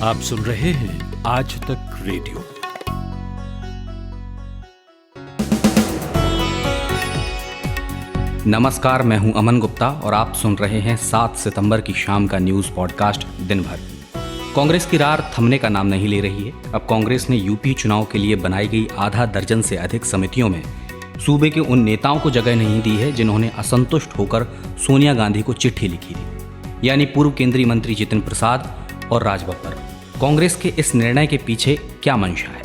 आप सुन रहे हैं आज तक रेडियो। नमस्कार, मैं हूं अमन गुप्ता और आप सुन रहे हैं 7 सितंबर की शाम का न्यूज पॉडकास्ट दिन भर। कांग्रेस की रार थमने का नाम नहीं ले रही है। अब कांग्रेस ने यूपी चुनाव के लिए बनाई गई आधा दर्जन से अधिक समितियों में सूबे के उन नेताओं को जगह नहीं दी है जिन्होंने असंतुष्ट होकर सोनिया गांधी को चिट्ठी लिखी थी, यानी पूर्व केंद्रीय मंत्री जितिन प्रसाद और राज बब्बर। कांग्रेस के इस निर्णय के पीछे क्या मंशा है?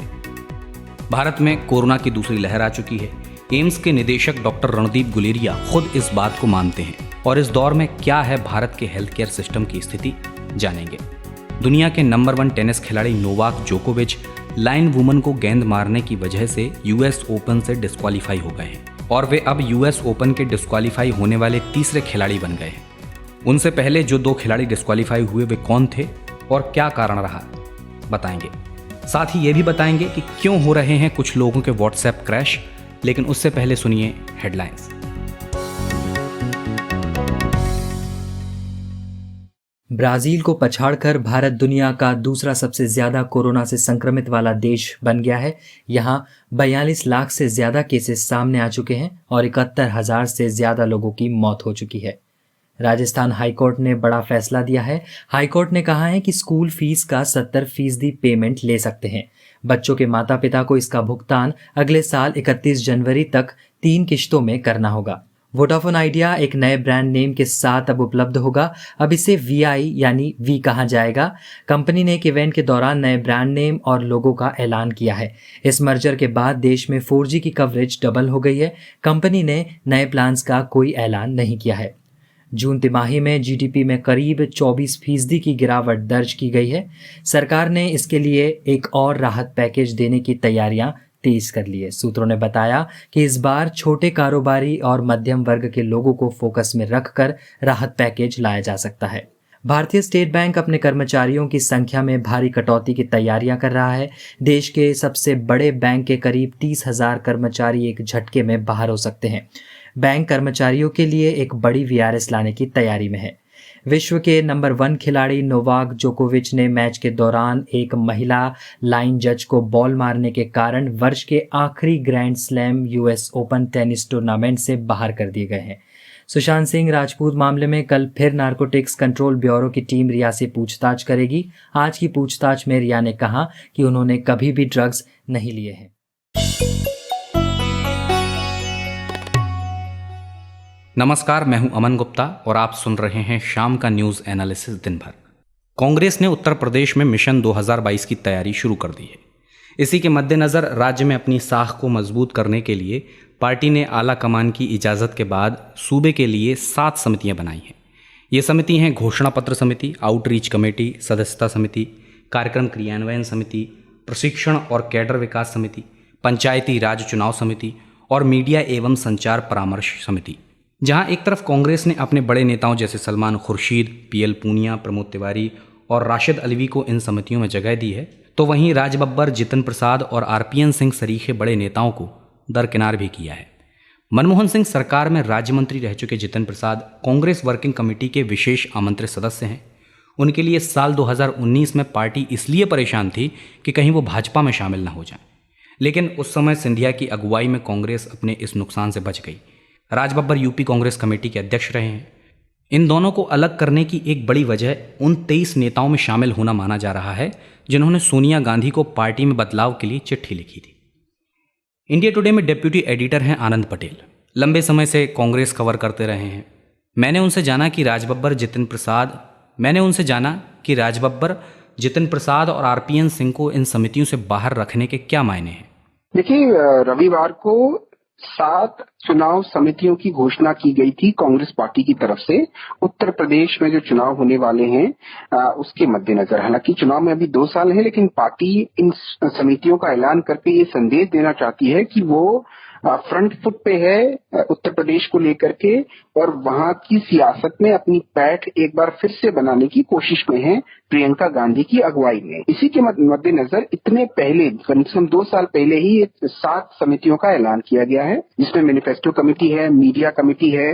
भारत में कोरोना की दूसरी लहर आ चुकी है। एम्स के निदेशक डॉक्टर रणदीप गुलेरिया खुद इस बात को मानते हैं और इस दौर में क्या है भारत के हेल्थ केयर सिस्टम की स्थिति, जानेंगे। दुनिया के नंबर 1 टेनिस खिलाड़ी नोवाक जोकोविच लाइन वुमन को गेंद मारने की वजह से यूएस ओपन से डिस्क्वालीफाई हो गए हैं और वे अब यूएस ओपन के डिस्क्वालीफाई होने वाले तीसरे खिलाड़ी बन गए हैं। उनसे पहले जो 2 खिलाड़ी डिस्क्वालीफाई हुए वे कौन थे और क्या कारण रहा, बताएंगे। साथ ही ये भी बताएंगे कि क्यों हो रहे हैं कुछ लोगों के व्हाट्सएप क्रैश, लेकिन उससे पहले सुनिए हेडलाइंस। ब्राजील को पछाड़कर भारत दुनिया का दूसरा सबसे ज्यादा कोरोना से संक्रमित वाला देश बन गया है। यहाँ 42 लाख से ज्यादा केसेस सामने आ चुके हैं और 71,000 से ज्यादा लोगों की मौत हो चुकी है। राजस्थान हाईकोर्ट ने बड़ा फैसला दिया है। हाईकोर्ट ने कहा है कि स्कूल फीस का 70% पेमेंट ले सकते हैं। बच्चों के माता पिता को इसका भुगतान अगले साल 31 जनवरी तक 3 किश्तों में करना होगा। वोडाफोन आइडिया एक नए ब्रांड नेम के साथ अब उपलब्ध होगा। अब इसे वीआई यानी वी कहा जाएगा। कंपनी ने एक इवेंट के दौरान नए ब्रांड नेम और लोगो का ऐलान किया है। इस मर्जर के बाद देश में 4G की कवरेज डबल हो गई है। कंपनी ने नए प्लान्स का कोई ऐलान नहीं किया है। जून तिमाही में जीडीपी में करीब 24% की गिरावट दर्ज की गई है। सरकार ने इसके लिए एक और राहत पैकेज देने की तैयारियां तेज कर ली है। सूत्रों ने बताया कि इस बार छोटे कारोबारी और मध्यम वर्ग के लोगों को फोकस में रखकर राहत पैकेज लाया जा सकता है। भारतीय स्टेट बैंक अपने कर्मचारियों की संख्या में भारी कटौती की तैयारियां कर रहा है। देश के सबसे बड़े बैंक के करीब 30,000 कर्मचारी एक झटके में बाहर हो सकते हैं। बैंक कर्मचारियों के लिए एक बड़ी वीआरएस लाने की तैयारी में है। विश्व के नंबर 1 खिलाड़ी नोवाक जोकोविच ने मैच के दौरान एक महिला लाइन जज को बॉल मारने के कारण वर्ष के आखिरी grand slam US open tennis tournament से बाहर कर दिए गए हैं। सुशांत सिंह राजपूत मामले में कल फिर नारकोटिक्स कंट्रोल ब्यूरो की टीम रिया से पूछताछ करेगी। आज की पूछताछ में रिया ने कहा कि उन्होंने कभी भी ड्रग्स नहीं लिए हैं। नमस्कार, मैं हूं अमन गुप्ता और आप सुन रहे हैं शाम का न्यूज एनालिसिस दिन भर। कांग्रेस ने उत्तर प्रदेश में मिशन 2022 की तैयारी शुरू कर दी है। इसी के मद्देनजर राज्य में अपनी साख को मजबूत करने के लिए पार्टी ने आला कमान की इजाजत के बाद सूबे के लिए 7 समितियां बनाई हैं। ये समिति हैं घोषणा पत्र समिति, आउटरीच कमेटी, सदस्यता समिति, कार्यक्रम क्रियान्वयन समिति, प्रशिक्षण और कैडर विकास समिति, पंचायती राज चुनाव समिति और मीडिया एवं संचार परामर्श समिति। जहां एक तरफ कांग्रेस ने अपने बड़े नेताओं जैसे सलमान खुर्शीद, पीएल पूनिया, प्रमोद तिवारी और राशिद अलवी को इन समितियों में जगह दी है, तो वहीं राज बब्बर, जितिन प्रसाद और आरपीएन सिंह सरीखे बड़े नेताओं को दरकिनार भी किया है। मनमोहन सिंह सरकार में राज्य मंत्री रह चुके जितिन प्रसाद कांग्रेस वर्किंग कमेटी के विशेष आमंत्रित सदस्य हैं। उनके लिए साल 2019 में पार्टी इसलिए परेशान थी कि कहीं वो भाजपा में शामिल न हो जाए, लेकिन उस समय सिंधिया की अगुवाई में कांग्रेस अपने इस नुकसान से बच गई। राज बब्बर यूपी कांग्रेस कमेटी के अध्यक्ष रहे हैं। इन दोनों को अलग करने की एक बड़ी वजह उन 23 नेताओं में शामिल होना माना जा रहा है जिन्होंने सोनिया गांधी को पार्टी में बदलाव के लिए चिट्ठी लिखी थी। इंडिया टुडे में डिप्यूटी एडिटर हैं आनंद पटेल। लंबे समय से कांग्रेस कवर करते रहे हैं। मैंने उनसे जाना कि राज बब्बर, जितिन प्रसाद और आरपीएन सिंह को इन समितियों से बाहर रखने के क्या मायने हैं। देखिए, रविवार को 7 चुनाव समितियों की घोषणा की गई थी कांग्रेस पार्टी की तरफ से उत्तर प्रदेश में जो चुनाव होने वाले हैं उसके मद्देनजर। हालांकि चुनाव में अभी 2 साल है, लेकिन पार्टी इन समितियों का ऐलान करके ये संदेश देना चाहती है कि वो फ्रंट फुट पे है उत्तर प्रदेश को लेकर के, और वहां की सियासत में अपनी पैठ एक बार फिर से बनाने की कोशिश में है प्रियंका गांधी की अगुवाई में। इसी के मद्देनजर इतने पहले, कम से कम 2 साल पहले ही 7 समितियों का ऐलान किया गया है, जिसमें मैनिफेस्टो कमेटी है, मीडिया कमेटी है,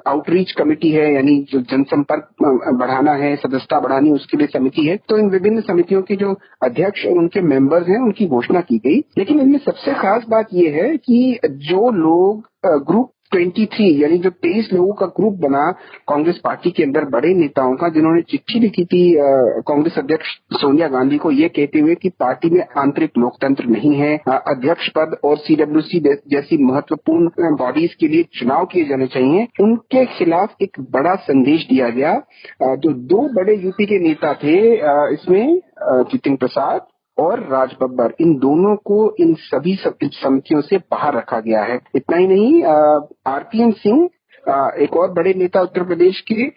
आउटरीच कमेटी है, यानी जो जनसंपर्क बढ़ाना है, सदस्यता बढ़ानी, उसके लिए समिति है। तो इन विभिन्न समितियों के जो अध्यक्ष और उनके मेंबर्स हैं, उनकी घोषणा की गई। लेकिन इनमें सबसे खास बात यह है कि जो लोग ग्रुप 23 यानी जो 23 लोगों का ग्रुप बना कांग्रेस पार्टी के अंदर, बड़े नेताओं का, जिन्होंने चिट्ठी लिखी थी कांग्रेस अध्यक्ष सोनिया गांधी को, ये कहते हुए कि पार्टी में आंतरिक लोकतंत्र नहीं है, अध्यक्ष पद और सीडब्ल्यूसी जैसी महत्वपूर्ण बॉडीज के लिए चुनाव किए जाने चाहिए, उनके खिलाफ एक बड़ा संदेश दिया गया। जो 2 बड़े यूपी के नेता थे इसमें, जितिन प्रसाद और राज बब्बर, इन दोनों को इन सभी समितियों से बाहर रखा गया है। इतना ही नहीं, आरपीएन सिंह, एक और बड़े नेता उत्तर प्रदेश के,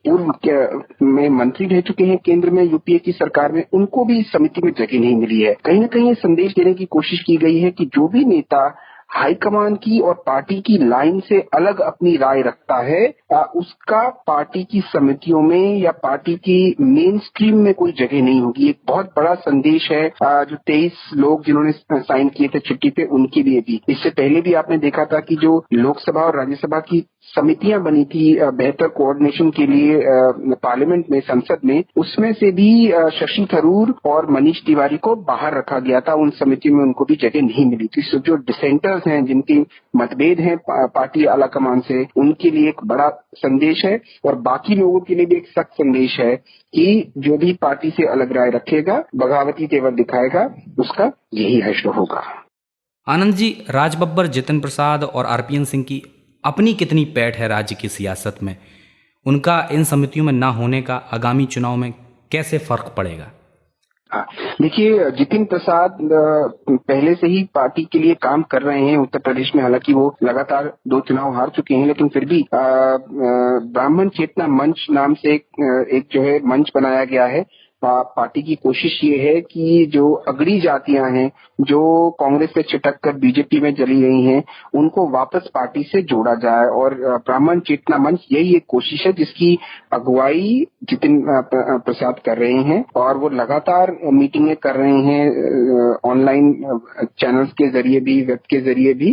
पूर्व में मंत्री रह चुके हैं केंद्र में यूपीए की सरकार में, उनको भी इस समिति में जगह नहीं मिली है। कहीं न कहीं ये संदेश देने की कोशिश की गई है कि जो भी नेता हाईकमान की और पार्टी की लाइन से अलग अपनी राय रखता है, उसका पार्टी की समितियों में या पार्टी की मेन स्ट्रीम में कोई जगह नहीं होगी। एक बहुत बड़ा संदेश है जो 23 लोग जिन्होंने साइन किए थे चिट्ठी पे, उनके लिए भी। इससे पहले भी आपने देखा था कि जो लोकसभा और राज्यसभा की समितियां बनी थी बेहतर कोऑर्डिनेशन के लिए पार्लियामेंट में, संसद में, उसमें से भी शशि थरूर और मनीष तिवारी को बाहर रखा गया था। उन समितियों में उनको भी जगह नहीं मिली थी। सो जो डिसेंटर्स हैं, जिनकी मतभेद हैं पार्टी आला कमान से, उनके लिए एक बड़ा संदेश है, और बाकी लोगों के लिए भी एक सख्त संदेश है कि जो भी पार्टी से अलग राय रखेगा, बगावती तेवर दिखाएगा, उसका यही हश्र होगा। आनंद जी, राज बब्बर, जितिन प्रसाद और आरपीएन सिंह की अपनी कितनी पैठ है राज्य की सियासत में? उनका इन समितियों में ना होने का आगामी चुनाव में कैसे फर्क पड़ेगा? देखिए, जितिन प्रसाद पहले से ही पार्टी के लिए काम कर रहे हैं उत्तर प्रदेश में। हालांकि वो लगातार 2 चुनाव हार चुके हैं, लेकिन फिर भी ब्राह्मण चेतना मंच नाम से एक जो है मंच बनाया गया है। पार्टी की कोशिश ये है कि जो अगड़ी जातियां हैं, जो कांग्रेस से छिटक कर बीजेपी में चली गई हैं, उनको वापस पार्टी से जोड़ा जाए, और ब्राह्मण चेतना मंच यही एक कोशिश है जिसकी अगुवाई जितिन प्रसाद कर रहे हैं, और वो लगातार मीटिंगें कर रहे हैं ऑनलाइन चैनल्स के जरिए भी, वेब के जरिए भी।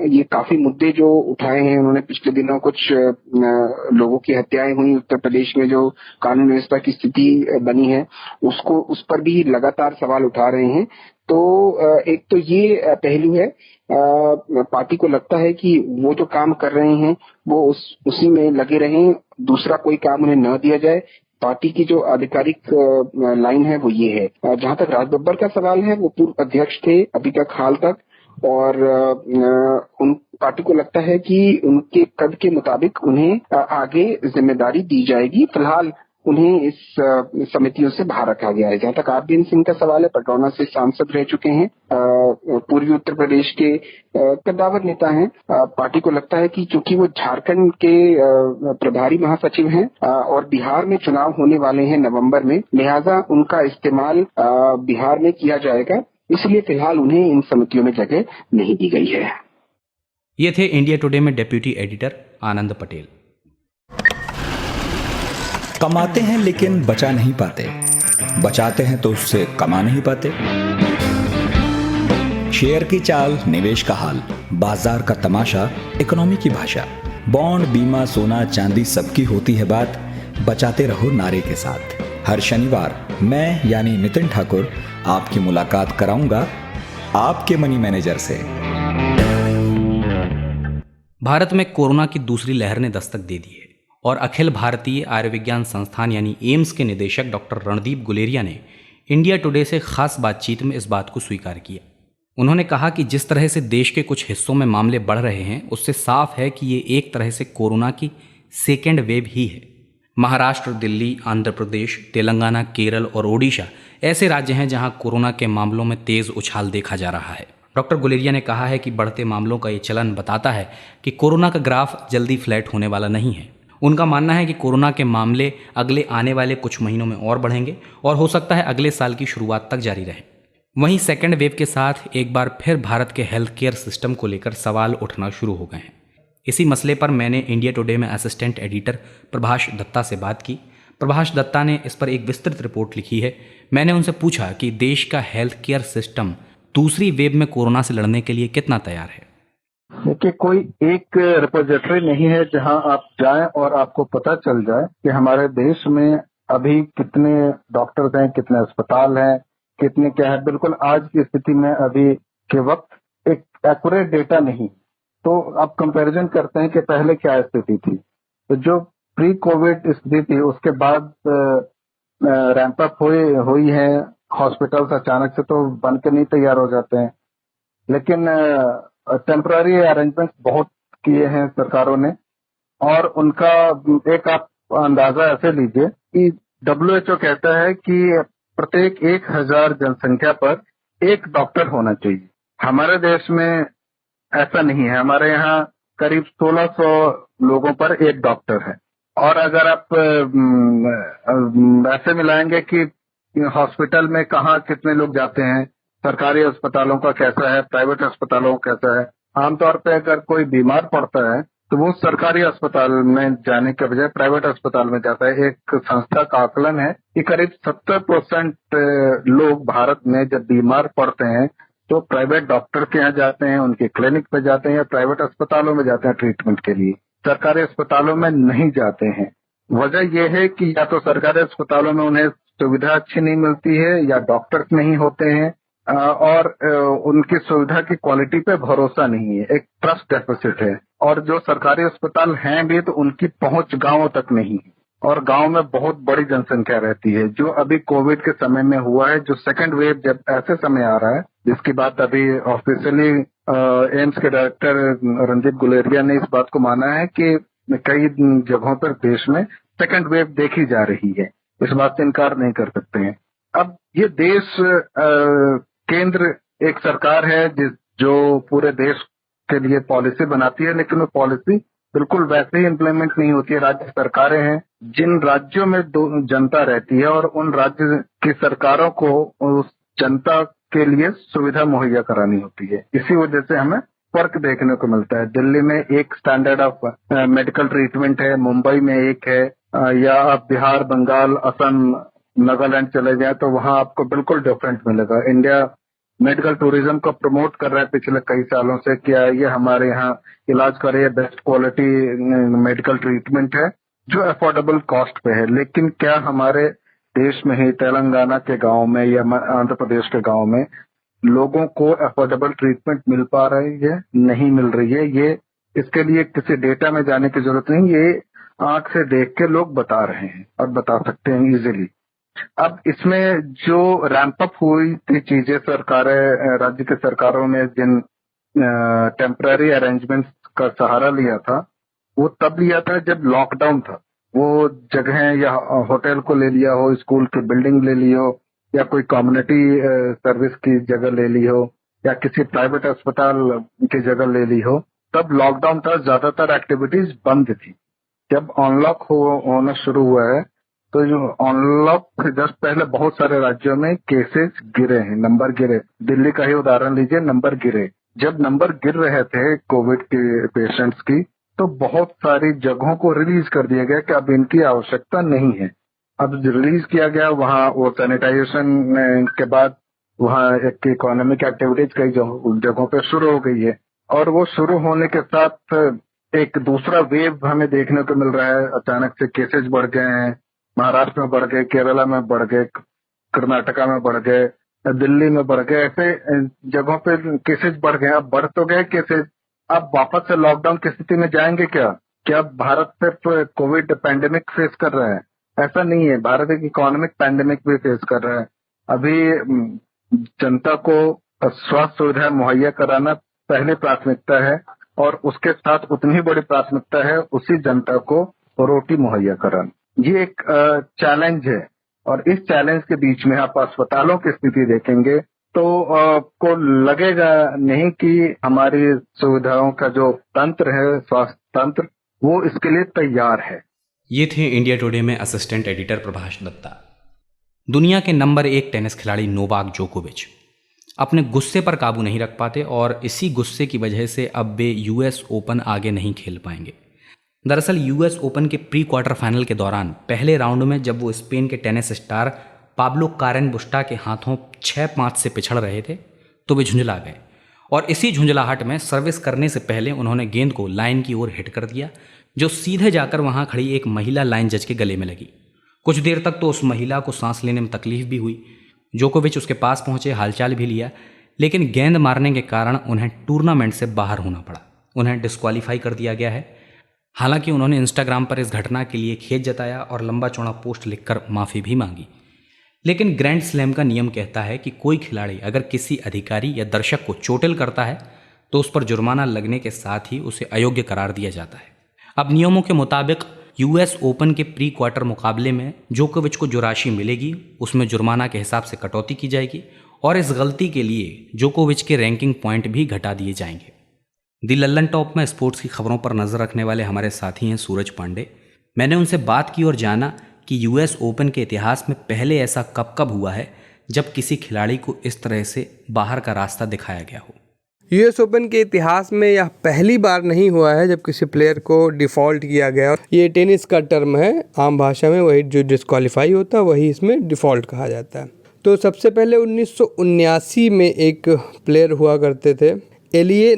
ये काफी मुद्दे जो उठाए हैं उन्होंने, पिछले दिनों कुछ लोगों की हत्याएं हुई उत्तर प्रदेश में, जो कानून व्यवस्था की स्थिति बनी है, उस पर भी लगातार सवाल उठा रहे हैं। तो एक तो ये पहलू है, पार्टी को लगता है कि वो जो काम कर रहे हैं वो उसी में लगे रहें, दूसरा कोई काम उन्हें न दिया जाए। पार्टी की जो आधिकारिक लाइन है वो ये है। जहां तक राज बब्बर का सवाल है, वो पूर्व अध्यक्ष थे अभी तक, हाल तक, और उन पार्टी को लगता है कि उनके कद के मुताबिक उन्हें आगे जिम्मेदारी दी जाएगी। फिलहाल उन्हें इस समितियों से बाहर रखा गया है। जहां तक आरपीएन सिंह का सवाल है, पटौना से सांसद रह चुके हैं, पूर्वी उत्तर प्रदेश के कद्दावर नेता हैं। पार्टी को लगता है कि चूंकि वो झारखंड के प्रभारी महासचिव हैं और बिहार में चुनाव होने वाले हैं नवंबर में, लिहाजा उनका इस्तेमाल बिहार में किया जाएगा, इसलिए फिलहाल उन्हें इन समितियों में जगह नहीं दी गई है। ये थे इंडिया टुडे में डेप्यूटी एडिटर आनंद पटेल। कमाते हैं लेकिन बचा नहीं पाते, बचाते हैं तो उससे कमा नहीं पाते। शेयर की चाल, निवेश का हाल, बाजार का तमाशा, इकोनॉमी की भाषा, बॉन्ड, बीमा, सोना, चांदी, सबकी होती है बात। बचाते रहो नारे के साथ। हर शनिवार मैं यानी नितिन ठाकुर आपकी मुलाकात कराऊंगा आपके मनी मैनेजर से। भारत में कोरोना की दूसरी लहर ने दस्तक दे दी है और अखिल भारतीय आयुर्विज्ञान संस्थान यानी एम्स के निदेशक डॉक्टर रणदीप गुलेरिया ने इंडिया टुडे से खास बातचीत में इस बात को स्वीकार किया। उन्होंने कहा कि जिस तरह से देश के कुछ हिस्सों में मामले बढ़ रहे हैं, उससे साफ है कि ये एक तरह से कोरोना की सेकेंड वेव ही है। महाराष्ट्र, दिल्ली, आंध्र प्रदेश, तेलंगाना, केरल और ओडिशा ऐसे राज्य हैं जहां कोरोना के मामलों में तेज उछाल देखा जा रहा है। डॉक्टर गुलेरिया ने कहा है कि बढ़ते मामलों का ये चलन बताता है कि कोरोना का ग्राफ जल्दी फ्लैट होने वाला नहीं है। उनका मानना है कि कोरोना के मामले अगले आने वाले कुछ महीनों में और बढ़ेंगे और हो सकता है अगले साल की शुरुआत तक जारी रहे। वहीं सेकेंड वेव के साथ एक बार फिर भारत के हेल्थ केयर सिस्टम को लेकर सवाल उठना शुरू हो गए हैं। इसी मसले पर मैंने इंडिया टुडे में असिस्टेंट एडिटर प्रभाष दत्ता से बात की। प्रभाष दत्ता ने इस पर एक विस्तृत रिपोर्ट लिखी है। मैंने उनसे पूछा कि देश का हेल्थ केयर सिस्टम दूसरी वेव में कोरोना से लड़ने के लिए कितना तैयार है। देखिए, कोई एक रिपोजिटरी नहीं है जहां आप जाएं और आपको पता चल जाए कि हमारे देश में अभी कितने डॉक्टर्स हैं, कितने अस्पताल हैं, कितने क्या है। बिल्कुल आज की स्थिति में अभी के वक्त एक एक्यूरेट डेटा नहीं। तो आप कंपैरिजन करते हैं कि पहले क्या स्थिति थी। तो जो प्री कोविड स्थिति थी उसके बाद रैंप अप हुई है हॉस्पिटल्स। अचानक से तो बन के नहीं तैयार हो जाते हैं, लेकिन टेम्पररी अरेंजमेंट बहुत किए हैं सरकारों ने। और उनका एक आप अंदाजा ऐसे लीजिए कि WHO कहता है कि प्रत्येक 1000 जनसंख्या पर एक डॉक्टर होना चाहिए। हमारे देश में ऐसा नहीं है। हमारे यहाँ करीब 1600 लोगों पर एक डॉक्टर है। और अगर आप ऐसे मिलाएंगे कि हॉस्पिटल में कहाँ कितने लोग जाते हैं, सरकारी अस्पतालों का कैसा है, प्राइवेट अस्पतालों का कैसा है। आमतौर पे अगर कोई बीमार पड़ता है तो वो सरकारी अस्पताल में जाने के बजाय प्राइवेट अस्पताल में जाता है। एक संस्था का आकलन है कि करीब 70% लोग भारत में जब बीमार पड़ते हैं तो प्राइवेट डॉक्टर के यहाँ जाते हैं, उनके क्लिनिक पे जाते हैं या प्राइवेट अस्पतालों में जाते हैं ट्रीटमेंट के लिए। सरकारी अस्पतालों में नहीं जाते हैं। वजह यह है कि या तो सरकारी अस्पतालों में उन्हें सुविधा अच्छी नहीं मिलती है या डॉक्टर्स नहीं होते हैं और उनकी सुविधा की क्वालिटी पे भरोसा नहीं है। एक ट्रस्ट डेफिसिट है। और जो सरकारी अस्पताल हैं भी तो उनकी पहुंच गांवों तक नहीं है और गांव में बहुत बड़ी जनसंख्या रहती है। जो अभी कोविड के समय में हुआ है, जो सेकंड वेव जब ऐसे समय आ रहा है जिसकी बात अभी ऑफिशियली एम्स के डायरेक्टर रणदीप गुलेरिया ने इस बात को माना है कि कई जगहों पर देश में सेकंड वेव देखी जा रही है। इस बात से इनकार नहीं कर सकते हैं। अब ये देश केंद्र एक सरकार है जो पूरे देश के लिए पॉलिसी बनाती है, लेकिन वो पॉलिसी बिल्कुल वैसे ही इम्प्लीमेंट नहीं होती है। राज्य सरकारें हैं जिन राज्यों में जनता रहती है और उन राज्य की सरकारों को उस जनता के लिए सुविधा मुहैया करानी होती है। इसी वजह से हमें फर्क देखने को मिलता है। दिल्ली में एक स्टैंडर्ड ऑफ मेडिकल ट्रीटमेंट है, मुंबई में एक है, या आप बिहार, बंगाल, असम, नागालैंड चले जाएं तो वहां आपको बिल्कुल डिफरेंट मिलेगा। इंडिया मेडिकल टूरिज्म को प्रमोट कर रहा है पिछले कई सालों से। क्या ये हमारे यहाँ इलाज करे, ये बेस्ट क्वालिटी मेडिकल ट्रीटमेंट है जो अफोर्डेबल कॉस्ट पे है। लेकिन क्या हमारे देश में ही तेलंगाना के गांव में या आंध्र प्रदेश के गांव में लोगों को अफोर्डेबल ट्रीटमेंट मिल पा रही है? नहीं मिल रही है। ये इसके लिए किसी डेटा में जाने की जरूरत नहीं, ये आंख से देख के लोग बता रहे हैं और बता सकते हैं इजीली। अब इसमें जो रैंप अप हुई थी चीजें, सरकारें, राज्य की सरकारों ने जिन टेम्पररी अरेंजमेंट्स का सहारा लिया था वो तब लिया था जब लॉकडाउन था। वो जगह या होटल को ले लिया हो, स्कूल की बिल्डिंग ले ली हो, या कोई कम्युनिटी सर्विस की जगह ले ली हो, या किसी प्राइवेट अस्पताल की जगह ले ली हो, तब लॉकडाउन था। ज्यादातर एक्टिविटीज बंद थी। जब अनलॉक होना शुरू हुआ है तो जो अनलॉक जस्ट पहले बहुत सारे राज्यों में केसेस गिरे हैं, नंबर गिरे। दिल्ली का ही उदाहरण लीजिए, नंबर गिरे। जब नंबर गिर रहे थे कोविड के पेशेंट्स की तो बहुत सारी जगहों को रिलीज कर दिया गया कि अब इनकी आवश्यकता नहीं है। अब रिलीज किया गया, वहाँ वो सैनिटाइजेशन के बाद वहाँ एक इकोनॉमिक एक्टिविटीज कई जगहों पे शुरू हो गई है। और वो शुरू होने के साथ एक दूसरा वेव हमें देखने को मिल रहा है। अचानक से केसेस बढ़ गए हैं। महाराष्ट्र में बढ़ गए, केरला में बढ़ गए, कर्नाटका में बढ़ गए, दिल्ली में बढ़ गए। ऐसे जगहों पे केसेस बढ़ गए। अब बढ़ तो गए केसेस, अब वापस से लॉकडाउन की स्थिति में जाएंगे क्या? क्या भारत सिर्फ कोविड पैंडेमिक फेस कर रहा है? ऐसा नहीं है। भारत एक इकोनॉमिक पैंडेमिक भी फेस कर रहा है। अभी जनता को स्वास्थ्य सुविधा मुहैया कराना पहले प्राथमिकता है और उसके साथ उतनी बड़ी प्राथमिकता है उसी जनता को रोटी मुहैया कराना। ये एक चैलेंज है और इस चैलेंज के बीच में आप अस्पतालों की स्थिति देखेंगे तो आपको लगेगा नहीं कि हमारी सुविधाओं का जो तंत्र है, स्वास्थ्य तंत्र, वो इसके लिए तैयार है। ये थे इंडिया टुडे में असिस्टेंट एडिटर प्रभाष दत्ता। दुनिया के नंबर 1 टेनिस खिलाड़ी नोवाक जोकोविच अपने गुस्से पर काबू नहीं रख पाते और इसी गुस्से की वजह से अब वे यूएस ओपन आगे नहीं खेल पाएंगे। दरअसल यूएस ओपन के प्री क्वार्टर फाइनल के दौरान पहले राउंड में जब वो स्पेन के टेनिस स्टार पाब्लो कारेन बुस्टा के हाथों 6-5 से पिछड़ रहे थे तो वे झुंझला गए और इसी झुंझलाहट में सर्विस करने से पहले उन्होंने गेंद को लाइन की ओर हिट कर दिया, जो सीधे जाकर वहां खड़ी एक महिला लाइन जज के गले में लगी। कुछ देर तक तो उस महिला को सांस लेने में तकलीफ भी हुई। जोकोविच उसके पास पहुंचे, हालचाल भी लिया, लेकिन गेंद मारने के कारण उन्हें टूर्नामेंट से बाहर होना पड़ा। उन्हें डिस्क्वालीफाई कर दिया गया है। हालांकि उन्होंने इंस्टाग्राम पर इस घटना के लिए खेद जताया और लंबा चौड़ा पोस्ट लिखकर माफ़ी भी मांगी। लेकिन ग्रैंड स्लैम का नियम कहता है कि कोई खिलाड़ी अगर किसी अधिकारी या दर्शक को चोटिल करता है तो उस पर जुर्माना लगने के साथ ही उसे अयोग्य करार दिया जाता है। अब नियमों के मुताबिक यूएस ओपन के प्री क्वार्टर मुकाबले में जोकोविच को जो राशि मिलेगी उसमें जुर्माना के हिसाब से कटौती की जाएगी और इस गलती के लिए जोकोविच के रैंकिंग पॉइंट भी घटा दिए जाएंगे। दी लल्लन टॉप में स्पोर्ट्स की खबरों पर नजर रखने वाले हमारे साथी हैं सूरज पांडे। मैंने उनसे बात की और जाना कि यूएस ओपन के इतिहास में पहले ऐसा कब हुआ है जब किसी खिलाड़ी को इस तरह से बाहर का रास्ता दिखाया गया हो। यूएस ओपन के इतिहास में यह पहली बार नहीं हुआ है जब किसी प्लेयर को डिफ़ॉल्ट किया गया। ये टेनिस का टर्म है, आम भाषा में वही जो डिस्क्वालीफाई होता है वही इसमें डिफ़ॉल्ट कहा जाता है। तो सबसे पहले 1979 में एक प्लेयर हुआ करते थे, एलिए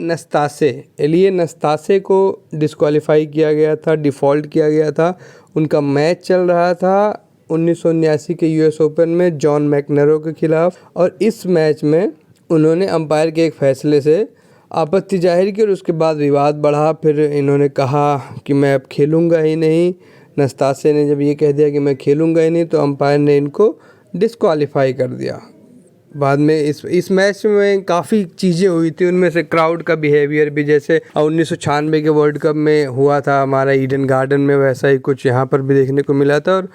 नस्तासे को डिस्क्वालीफाई किया गया था, डिफ़ॉल्ट किया गया था। उनका मैच चल रहा था 1979 के यूएस ओपन में जॉन मैकनरो के खिलाफ और इस मैच में उन्होंने अंपायर के एक फ़ैसले से आपत्ति जाहिर की और उसके बाद विवाद बढ़ा। फिर इन्होंने कहा कि मैं अब खेलूँगा ही नहीं। नस्तासे ने जब ये कह दिया कि मैं खेलूँगा ही नहीं तो अंपायर ने इनको डिस्क्वालीफाई कर दिया। बाद में इस मैच में काफ़ी चीज़ें हुई थी, उनमें से क्राउड का बिहेवियर भी, जैसे 1996 के वर्ल्ड कप में हुआ था हमारा ईडन गार्डन में, वैसा ही कुछ यहाँ पर भी देखने को मिला था। और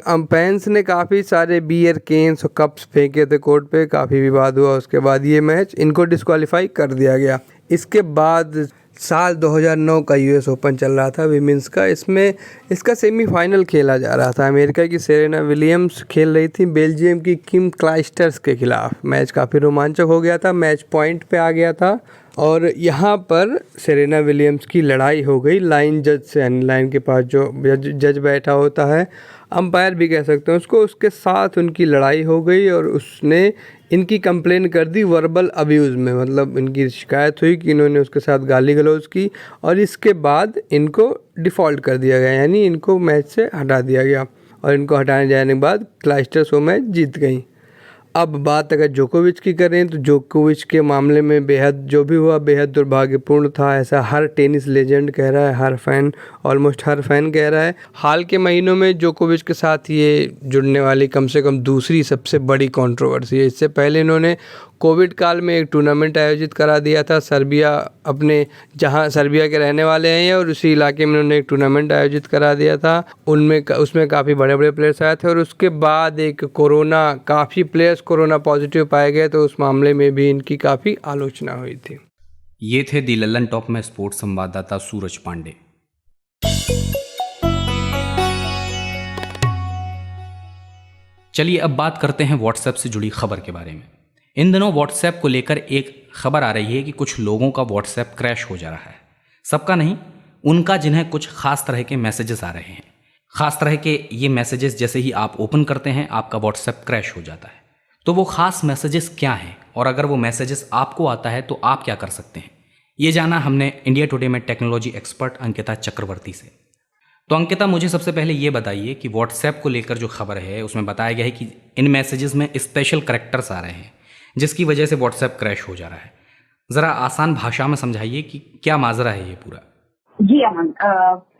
अंपायर्स ने काफ़ी सारे बियर केन्स और कप्स फेंके थे कोर्ट पे, काफ़ी विवाद हुआ। उसके बाद ये मैच इनको डिस्क्वालीफाई कर दिया गया। इसके बाद साल 2009 का यूएस ओपन चल रहा था विमेंस का। इसका सेमीफाइनल खेला जा रहा था। अमेरिका की सेरेना विलियम्स खेल रही थी बेल्जियम की किम क्लाइस्टर्स के खिलाफ। मैच काफ़ी रोमांचक हो गया था, मैच पॉइंट पे आ गया था और यहाँ पर सेरेना विलियम्स की लड़ाई हो गई लाइन जज से। लाइन के पास जो जज बैठा होता है, अंपायर भी कह सकते हैं उसको, उसके साथ उनकी लड़ाई हो गई और उसने इनकी कंप्लेन कर दी वर्बल अब्यूज़ में। मतलब इनकी शिकायत हुई कि इन्होंने उसके साथ गाली गलौज की और इसके बाद इनको डिफ़ॉल्ट कर दिया गया, यानी इनको मैच से हटा दिया गया। और इनको हटाने जाने के बाद क्लाइस्टर्स वो मैच जीत गई। अब बात अगर जोकोविच की करें तो जोकोविच के मामले में जो भी हुआ बेहद दुर्भाग्यपूर्ण था। ऐसा हर टेनिस लेजेंड कह रहा है, हर फैन, ऑलमोस्ट हर फैन कह रहा है। हाल के महीनों में जोकोविच के साथ ये जुड़ने वाली कम से कम दूसरी सबसे बड़ी कंट्रोवर्सी है। इससे पहले इन्होंने कोविड काल में एक टूर्नामेंट आयोजित करा दिया था सर्बिया, अपने जहां सर्बिया के रहने वाले हैं और उसी इलाके में उन्होंने एक टूर्नामेंट आयोजित करा दिया था। उसमें काफ़ी बड़े बड़े प्लेयर्स आए थे और उसके बाद एक काफ़ी प्लेयर्स कोरोना पॉजिटिव पाए गए, तो उस मामले में भी इनकी काफ़ी आलोचना हुई थी। ये थे दी लल्लन टॉप में स्पोर्ट्स संवाददाता सूरज पांडे। चलिए अब बात करते हैं व्हाट्सएप से जुड़ी खबर के बारे में। इन दिनों व्हाट्सएप को लेकर एक खबर आ रही है कि कुछ लोगों का व्हाट्सएप क्रैश हो जा रहा है। सबका नहीं, उनका, जिन्हें कुछ खास तरह के मैसेजेस आ रहे हैं। खास तरह के ये मैसेजेस जैसे ही आप ओपन करते हैं आपका व्हाट्सएप क्रैश हो जाता है। तो वो खास मैसेजेस क्या हैं और अगर वो मैसेजेस आपको आता है तो आप क्या कर सकते हैं, ये जाना हमने इंडिया टुडे में टेक्नोलॉजी एक्सपर्ट अंकिता चक्रवर्ती से। तो अंकिता, मुझे सबसे पहले ये बताइए कि व्हाट्सएप को लेकर जो खबर है उसमें बताया गया है कि इन मैसेजेस में स्पेशल करैक्टर्स आ रहे हैं जिसकी वजह से व्हाट्सएप क्रैश हो जा रहा है। ज़रा आसान भाषा में समझाइए कि क्या माजरा है ये पूरा। जी अमन,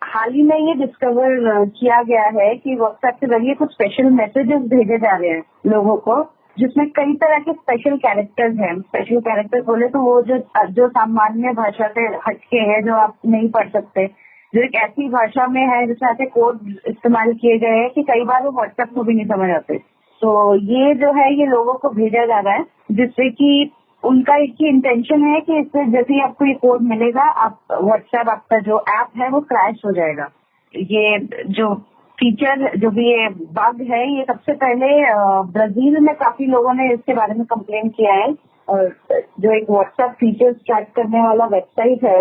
हाल ही में ये डिस्कवर किया गया है कि व्हाट्सएप के जरिए कुछ स्पेशल मैसेजेस भेजे जा रहे हैं लोगों को, जिसमें कई तरह के स्पेशल कैरेक्टर्स हैं। स्पेशल कैरेक्टर्स बोले तो वो जो सामान्य भाषा से हटके हैं, जो आप नहीं पढ़ सकते, जो एक ऐसी भाषा में है जिसमें ऐसे कोड इस्तेमाल किए गए हैं कि कई बार वो व्हाट्सएप को भी नहीं समझ आते। तो ये जो है ये लोगों को भेजा जा रहा है जिससे कि उनका एक ही इंटेंशन है कि इससे जैसे ही आपको ये कोड मिलेगा, आप व्हाट्सएप आपका जो ऐप है वो क्रैश हो जाएगा। ये जो फीचर जो भी ये बग है, ये सबसे पहले ब्राजील में काफी लोगों ने इसके बारे में कंप्लेन किया है। और जो एक व्हाट्सएप फीचर ट्रैक करने वाला वेबसाइट है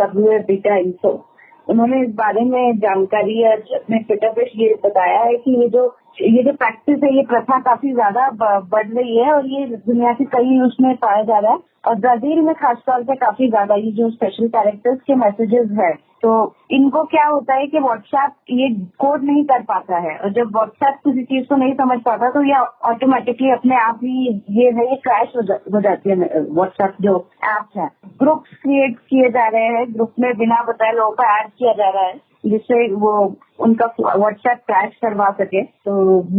WA Beta Info, उन्होंने इस बारे में जानकारी अपने ट्विटर पे ये बताया है कि ये जो प्रैक्टिस है, ये प्रथा काफी ज्यादा बढ़ रही है और ये दुनिया के कई न्यूज में पाया जा रहा है। और ब्राजील में खासतौर पे काफी ज्यादा ये जो स्पेशल कैरेक्टर्स के मैसेजेस है, तो इनको क्या होता है कि व्हाट्सएप ये कोड नहीं कर पाता है, और जब व्हाट्सएप किसी चीज को नहीं समझ पाता तो ये ऑटोमेटिकली अपने आप ही ये क्रैश हो जाती है। व्हाट्सएप जो ऐप है, ग्रुप्स क्रिएट किए जा रहे हैं, ग्रुप में बिना बताए लोगों को ऐड किया जा रहा है जिससे वो उनका व्हाट्सएप क्रैश करवा सके। तो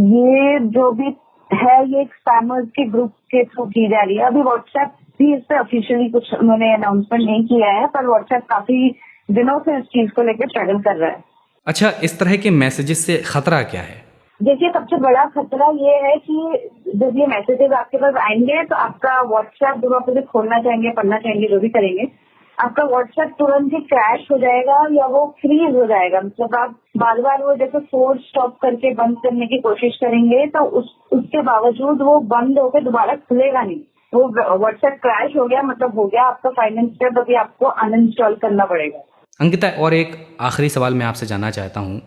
ये जो भी है ये एक स्पैमर्स के ग्रुप के थ्रू की जा रही है। अभी व्हाट्सएप भी इस पे ऑफिशियली कुछ उन्होंने अनाउंसमेंट नहीं किया है, पर व्हाट्सएप काफी दिनों से इस चीज को लेकर स्ट्रगल कर रहा है। अच्छा, इस तरह के मैसेजेस से खतरा क्या है? देखिए, सबसे बड़ा खतरा ये है कि जब ये मैसेजेस आपके पास आएंगे तो आपका व्हाट्सएप जब आप उसे खोलना चाहेंगे, पढ़ना चाहेंगे, जो भी करेंगे, आपका व्हाट्सएप तुरंत ही क्रैश हो जाएगा या वो फ्रीज हो जाएगा। मतलब आप बार बार वो जैसे फोर्स स्टॉप करके बंद करने की कोशिश करेंगे तो उसके बावजूद वो बंद होकर दोबारा खुलेगा नहीं। वो व्हाट्सएप क्रैश हो गया, मतलब हो गया आपका फाइनल स्टेप, अभी आपको अनइंस्टॉल करना पड़ेगा। अंकिता, और एक आखिरी सवाल मैं आपसे जानना चाहता हूँ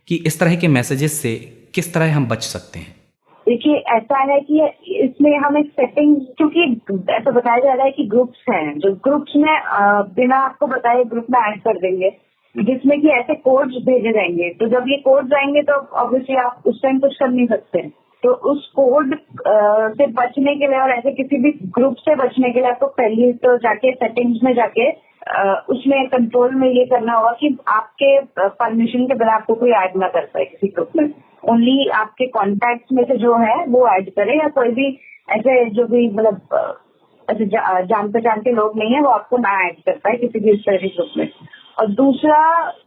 कि इस तरह के मैसेजेस से किस तरह हम बच सकते हैं? देखिए, ऐसा है कि इसमें हम एक सेटिंग, क्योंकि ऐसा बताया जा रहा है कि ग्रुप्स हैं, जो ग्रुप्स में बिना आपको बताए ग्रुप में ऐड कर देंगे जिसमें कि ऐसे कोड्स भेजे जाएंगे। तो जब ये कोड्स आएंगे तो ऑब्वियसली आप उस टाइम कुछ कर नहीं सकते। तो उस कोड से बचने के लिए और ऐसे किसी भी ग्रुप से बचने के लिए आपको पहले तो जाके सेटिंग्स में जाके उसमें कंट्रोल में ये करना होगा कि आपके परमिशन के बिना आपको कोई ऐड ना कर पाए किसी ग्रुप में। ओनली आपके कॉन्टैक्ट्स में से जो है वो ऐड करे, या कोई भी ऐसे जो भी मतलब ऐसे जान पहचान के लोग नहीं है वो आपको ना ऐड कर पाए किसी भी स्टडी ग्रुप में। और दूसरा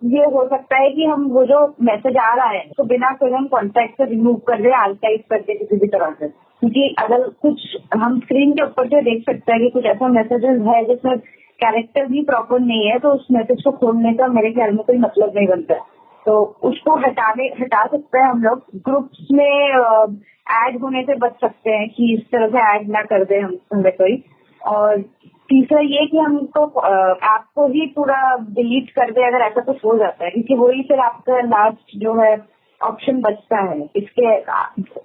ये हो सकता है कि हम वो जो मैसेज आ रहा है तो बिना कोई हम कॉन्टैक्ट से रिमूव कर दे, आर्काइव करके किसी भी तरह से, क्योंकि अगर कुछ हम स्क्रीन के ऊपर से देख सकते हैं कि कुछ ऐसा मैसेजेस है जिसमें कैरेक्टर भी प्रॉपर नहीं है, तो उस मैसेज को खोलने का मेरे ख्याल में कोई मतलब नहीं बनता है। तो उसको हटा सकते हैं हम लोग। ग्रुप्स में ऐड होने से बच सकते हैं कि इस तरह से ऐड ना कर दे हमें कोई। और तीसरा ये कि हमको ऐप को ही पूरा डिलीट कर दे अगर ऐसा कुछ हो जाता है, क्योंकि वही फिर आपका लास्ट जो है ऑप्शन बचता है, इसके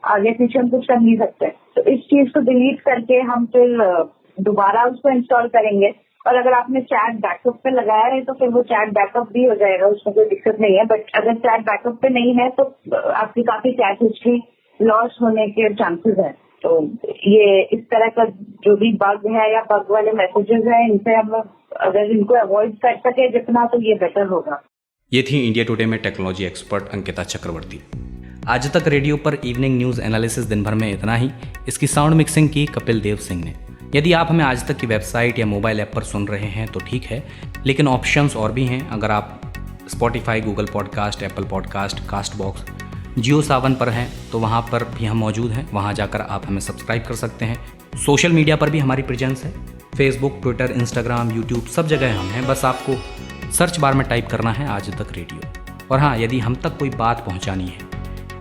आगे पीछे हम कुछ कर नहीं सकते। तो इस चीज को डिलीट करके हम फिर दोबारा उसको इंस्टॉल करेंगे। और अगर आपने चैट बैकअप पे लगाया है तो फिर वो चैट बैकअप भी हो जाएगा, उसमें कोई दिक्कत नहीं है। बट अगर चैट बैकअप पे नहीं है तो आपकी काफी चैट हिस्ट्री लॉस होने के चांसेस है। तो ये इस तरह का जो भी बग है या बग वाले मैसेजेस हैं, इनसे हम अगर इनको अवॉइड कर सके जितना, तो ये बेटर होगा। ये थी इंडिया टुडे में टेक्नोलॉजी एक्सपर्ट अंकिता चक्रवर्ती। आज तक रेडियो पर इवनिंग न्यूज़ एनालिसिस दिन भर में इतना ही। इसकी साउंड मिक्सिंग की कपिल देव सिंह ने। यदि आप हमें आज तक की वेबसाइट या मोबाइल ऐप पर सुन रहे हैं तो ठीक है, लेकिन ऑप्शंस और भी हैं। अगर आप Spotify, Google podcast, Apple podcast, Castbox, Jio Saavn पर हैं तो वहाँ पर भी हम मौजूद हैं। वहाँ जाकर आप हमें सब्सक्राइब कर सकते हैं। सोशल मीडिया पर भी हमारी प्रेजेंस है, फेसबुक, ट्विटर, इंस्टाग्राम, यूट्यूब, सब जगह हम हैं। बस आपको सर्च बार में टाइप करना है आज तक रेडियो। और हाँ, यदि हम तक कोई बात पहुँचानी है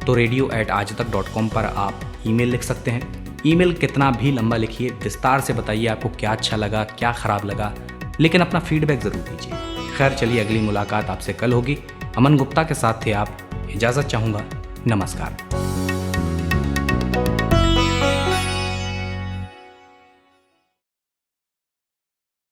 तो radio@aajtak.com पर आप ईमेल लिख सकते हैं। ईमेल कितना भी लंबा लिखिए, विस्तार से बताइए आपको क्या अच्छा लगा, क्या ख़राब लगा, लेकिन अपना फीडबैक ज़रूर दीजिए। खैर, चलिए अगली मुलाकात आपसे कल होगी। अमन गुप्ता के साथ थे आप। इजाज़त चाहूँगा। नमस्कार।